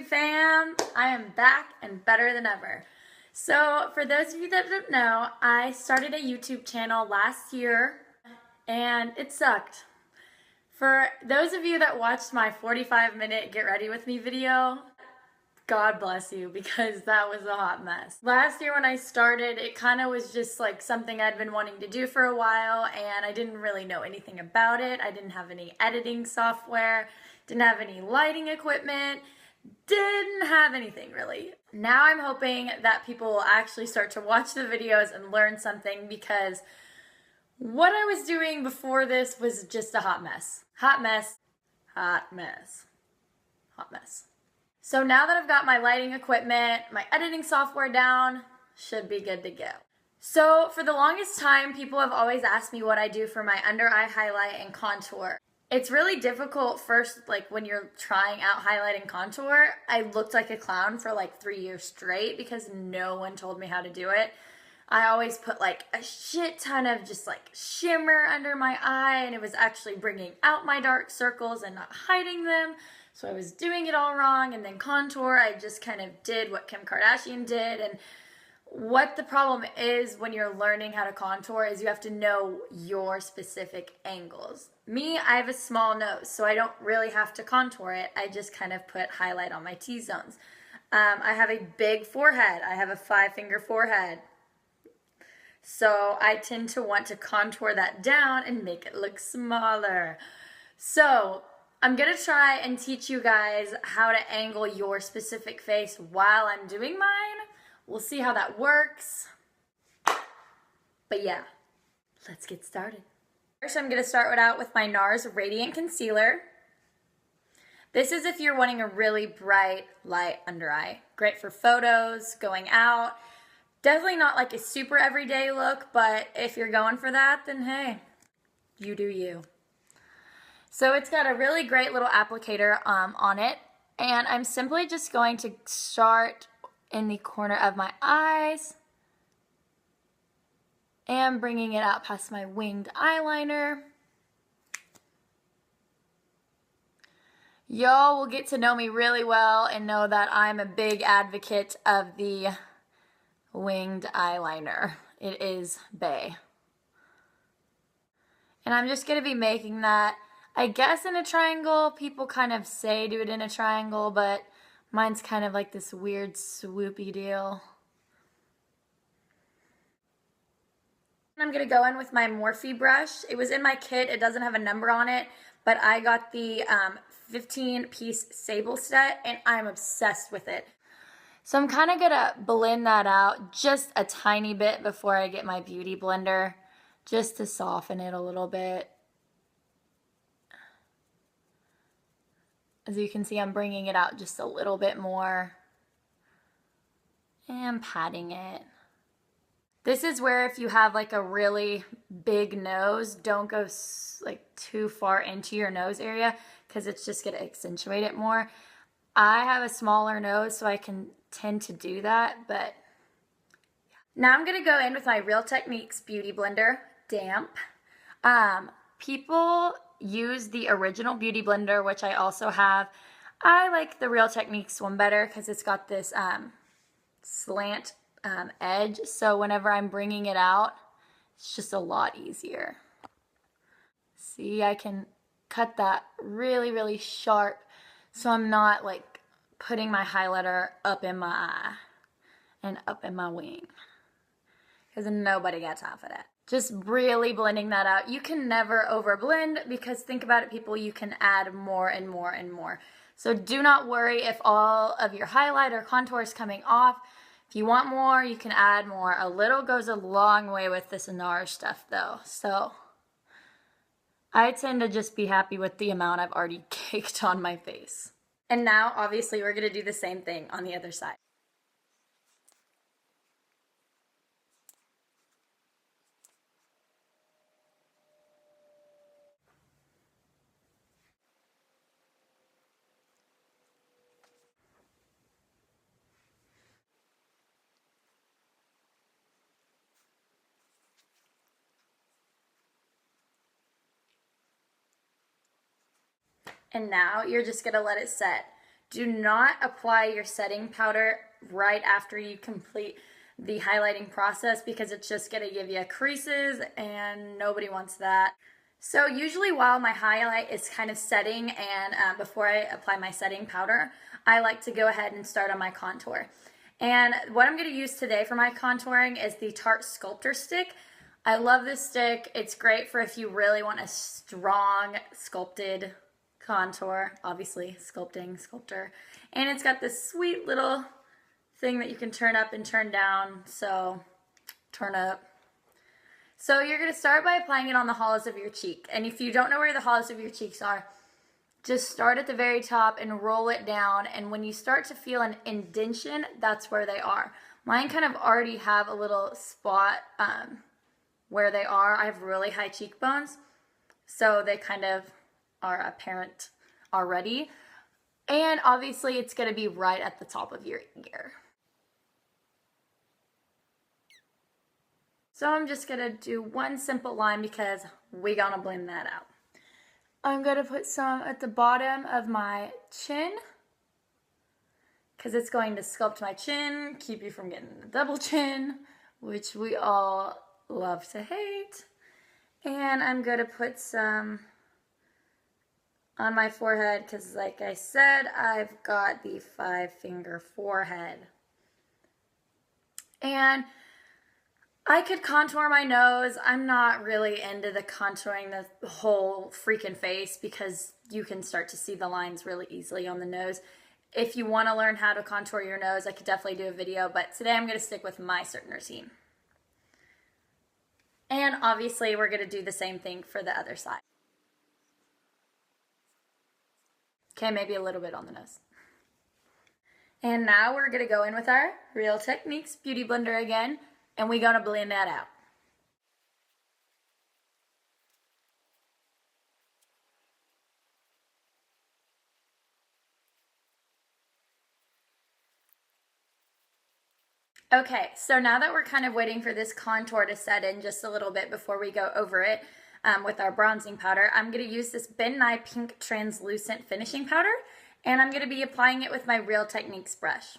fam, I am back and better than ever. So for those of you that don't know, I started a YouTube channel last year and it sucked. For those of you that watched my 45-minute get ready with me video, God bless you, because that was a hot mess. Last year when I started, it kind of was just like something I'd been wanting to do for a while, and I didn't really know anything about it. I didn't have any editing software, didn't have any lighting equipment, didn't have anything really. Now I'm hoping that people will actually start to watch the videos and learn something, because what I was doing before this was just a hot mess. Hot mess, hot mess, hot mess. So now that I've got my lighting equipment, my editing software down, should be good to go. So for the longest time, people have always asked me what I do for my under eye highlight and contour. It's really difficult first, like when you're trying out highlight and contour. I looked like a clown for like 3 years straight because no one told me how to do it. I always put like a shit ton of just like shimmer under my eye, and it was actually bringing out my dark circles and not hiding them. So I was doing it all wrong. And then contour, I just kind of did what Kim Kardashian did. And what the problem is when you're learning how to contour is you have to know your specific angles. Me, I have a small nose, so I don't really have to contour it. I just kind of put highlight on my T-zones. I have a big forehead. I have a 5-finger forehead. So I tend to want to contour that down and make it look smaller. So I'm going to try and teach you guys how to angle your specific face while I'm doing mine. We'll see how that works. But yeah, let's get started. First, I'm going to start out with my NARS Radiant Concealer. This is if you're wanting a really bright, light under eye. Great for photos, going out. Definitely not like a super everyday look, but if you're going for that, then hey, you do you. So it's got a really great little applicator on it, and I'm simply just going to start in the corner of my eyes and bringing it out past my winged eyeliner. Y'all will get to know me really well and know that I'm a big advocate of the winged eyeliner. It is bae. And I'm just going to be making that, I guess, in a triangle. People kind of say do it in a triangle, but mine's kind of like this weird swoopy deal. I'm going to go in with my Morphe brush. It was in my kit. It doesn't have a number on it, but I got the 15-piece sable set, and I'm obsessed with it. So I'm kind of going to blend that out just a tiny bit before I get my beauty blender, just to soften it a little bit. As you can see, I'm bringing it out just a little bit more and patting it. This is where if you have like a really big nose, don't go like too far into your nose area because it's just going to accentuate it more. I have a smaller nose, so I can tend to do that, but yeah. Now I'm going to go in with my Real Techniques Beauty Blender, damp. People use the original Beauty Blender, which I also have. I like the Real Techniques one better because it's got this slant edge, so whenever I'm bringing it out, it's just a lot easier. See, I can cut that really, really sharp, so I'm not like putting my highlighter up in my eye and up in my wing, because nobody got time for that. Just really blending that out. You can never over blend, because think about it, people, you can add more and more and more. So do not worry if all of your highlight or contour is coming off. If you want more, you can add more. A little goes a long way with this NARS stuff though. So I tend to just be happy with the amount I've already caked on my face. And now obviously we're gonna do the same thing on the other side. And now you're just gonna let it set. do not apply your setting powder right after you complete the highlighting process because it's just going to give you creases and nobody wants that. So usually while my highlight is kind of setting and before I apply my setting powder, I like to go ahead and start on my contour. And what I'm going to use today for my contouring is the Tarte Sculptor Stick. I love this stick. It's great for if you really want a strong sculpted contour, obviously sculptor. And it's got this sweet little thing that you can turn up and turn down, so turn up. So you're going to start by applying it on the hollows of your cheek. And if you don't know where the hollows of your cheeks are, just start at the very top and roll it down. And when you start to feel an indentation, that's where they are. Mine kind of already have a little spot where they are. I have really high cheekbones, so they kind of are apparent already. And obviously it's going to be right at the top of your ear. So I'm just going to do one simple line because we're going to blend that out. I'm going to put some at the bottom of my chin because it's going to sculpt my chin, keep you from getting the double chin, which we all love to hate. And I'm going to put some on my forehead because, like I said, I've got the 5-finger forehead. And I could contour my nose. I'm not really into the contouring the whole freaking face because you can start to see the lines really easily on the nose. If you want to learn how to contour your nose, I could definitely do a video, but today I'm going to stick with my certain routine. And obviously we're going to do the same thing for the other side. Okay, maybe a little bit on the nose. And now we're going to go in with our Real Techniques Beauty Blender again. And we're going to blend that out. Okay, so now that we're kind of waiting for this contour to set in just a little bit before we go over it with our bronzing powder, I'm going to use this Ben Nye Pink Translucent Finishing Powder, and I'm going to be applying it with my Real Techniques brush.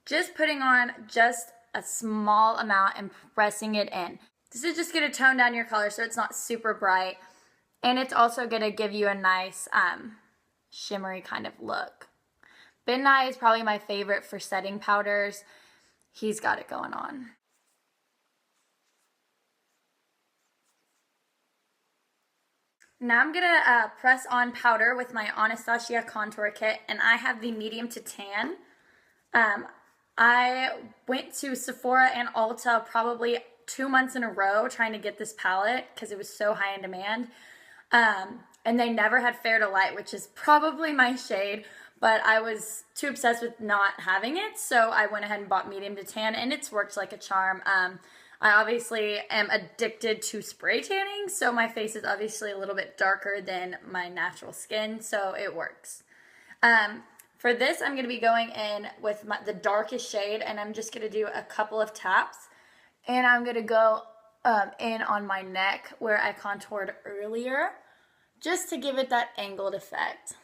Just putting on just a small amount and pressing it in. This is just going to tone down your color so it's not super bright, and it's also going to give you a nice shimmery kind of look. Ben Nye is probably my favorite for setting powders. He's got it going on. Now I'm going to press on powder with my Anastasia Contour Kit, and I have the medium to tan. I went to Sephora and Ulta probably 2 months in a row trying to get this palette because it was so high in demand. And they never had Fair to Light, which is probably my shade, but I was too obsessed with not having it, so I went ahead and bought medium to tan, and it's worked like a charm. I obviously am addicted to spray tanning, so my face is obviously a little bit darker than my natural skin, so it works. For this, I'm going to be going in with the darkest shade, and I'm just going to do a couple of taps. And I'm going to go in on my neck where I contoured earlier, just to give it that angled effect.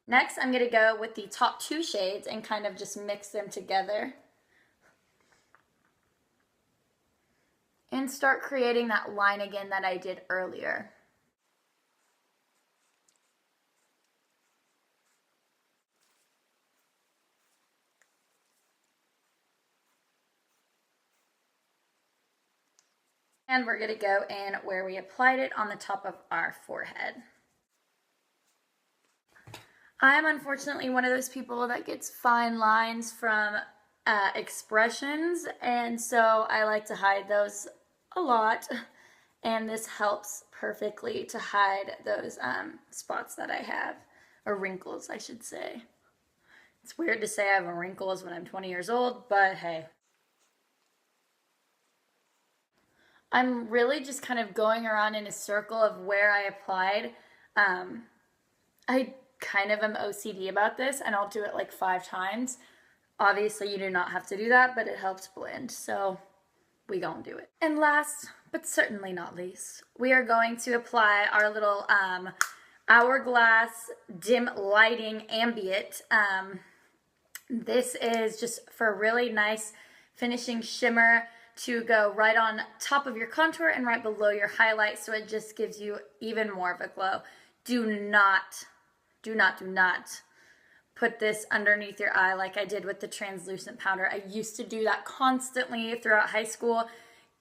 Next, I'm going to go with the top 2 shades and kind of just mix them together. And start creating that line again that I did earlier. And we're going to go in where we applied it on the top of our forehead. I'm unfortunately one of those people that gets fine lines from expressions, and so I like to hide those a lot, and this helps perfectly to hide those spots that I have, or wrinkles I should say. It's weird to say I have wrinkles when I'm 20 years old, but hey. I'm really just kind of going around in a circle of where I applied. I kind of am OCD about this, and I'll do it like 5 times. Obviously, you do not have to do that, but it helps blend, so we gonna do it. And last, but certainly not least, we are going to apply our little Hourglass Dim Lighting Ambient. This is just for a really nice finishing shimmer to go right on top of your contour and right below your highlight, so it just gives you even more of a glow. Do not put this underneath your eye like I did with the translucent powder. I used to do that constantly throughout high school.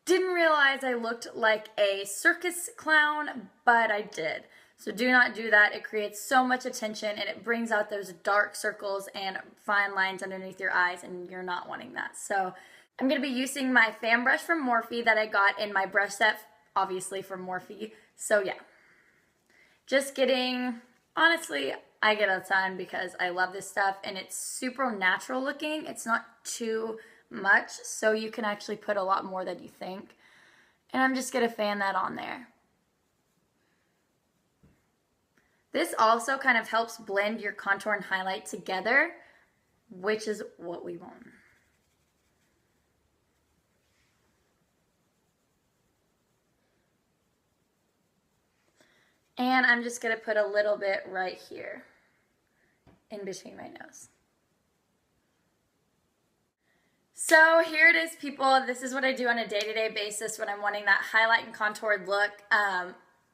Didn't realize I looked like a circus clown, but I did. So do not do that. It creates so much attention and it brings out those dark circles and fine lines underneath your eyes, and you're not wanting that. So I'm going to be using my fan brush from Morphe that I got in my brush set, obviously from Morphe. So yeah, just getting, honestly, I get a ton because I love this stuff and it's super natural looking. It's not too much, so you can actually put a lot more than you think. And I'm just going to fan that on there. This also kind of helps blend your contour and highlight together, which is what we want. And I'm just going to put a little bit right here in between my nose. So here it is, people. This is what I do on a day-to-day basis when I'm wanting that highlight and contoured look.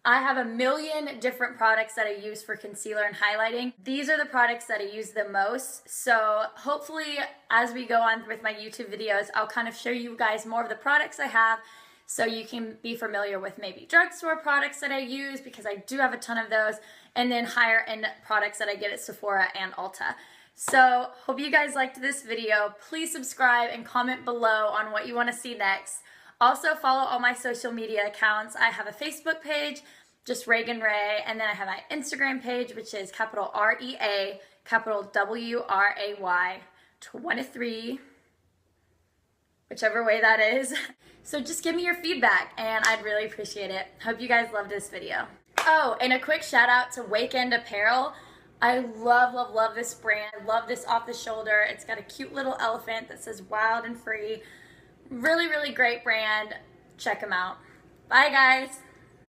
I have a million different products that I use for concealer and highlighting. These are the products that I use the most. So hopefully as we go on with my YouTube videos, I'll kind of show you guys more of the products I have so you can be familiar with maybe drugstore products that I use, because I do have a ton of those, and then higher end products that I get at Sephora and Ulta. So hope you guys liked this video. Please subscribe and comment below on what you want to see next. Also follow all my social media accounts. I have a Facebook page, just Reagan Ray, and then I have my Instagram page, which is capital R-E-A, capital W-R-A-Y, 23, whichever way that is. So just give me your feedback and I'd really appreciate it. Hope you guys loved this video. Oh, and a quick shout out to Weekend Apparel. I love this brand. Love this off the shoulder. It's got a cute little elephant that says wild and free. Really great brand. Check them out. Bye guys.